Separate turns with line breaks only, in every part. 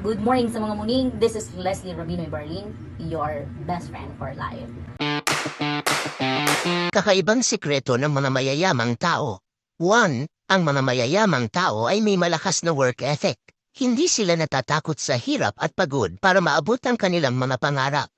Good morning sa mga muning. This is Leslie Rabinoy Barlin, your best friend for life.
Kakaibang sikreto ng mga mayayamang tao. 1. Ang mga mayayamang tao ay may malakas na work ethic. Hindi sila natatakot sa hirap at pagod para maabot ang kanilang mga pangarap.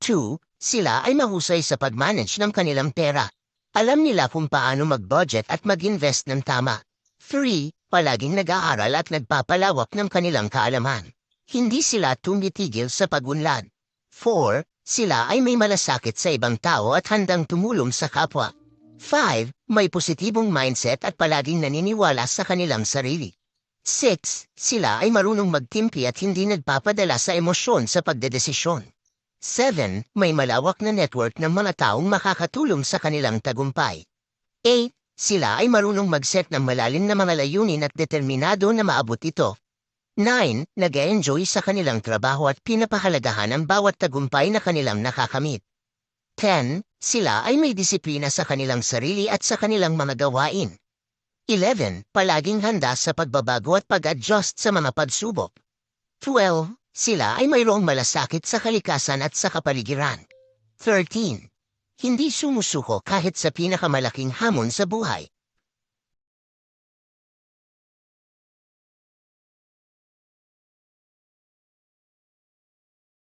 2. Sila ay mahusay sa pag-manage ng kanilang pera. Alam nila kung paano mag-budget at mag-invest ng tama. 3. Palaging nag-aaral at nagpapalawak ng kanilang kaalaman. Hindi sila tumitigil sa pag-unlad. 4. Sila ay may malasakit sa ibang tao at handang tumulong sa kapwa. 5. May positibong mindset at palaging naniniwala sa kanilang sarili. 6. Sila ay marunong magtimpi at hindi nagpapadala sa emosyon sa pagdedesisyon. 7. May malawak na network ng mga taong makakatulong sa kanilang tagumpay. 8. Sila ay marunong mag-set ng malalim na mga layunin at determinado na maabot ito. 9. Nag-e-enjoy sa kanilang trabaho at pinapahalagahan ang bawat tagumpay na kanilang nakakamit. 10. Sila ay may disiplina sa kanilang sarili at sa kanilang mga gawain. 11. Palaging handa sa pagbabago at pag-adjust sa mga pagsubok. 12. Sila ay mayroong malasakit sa kalikasan at sa kapaligiran. 13. Hindi sumusuko kahit sa pinakamalaking hamon sa buhay.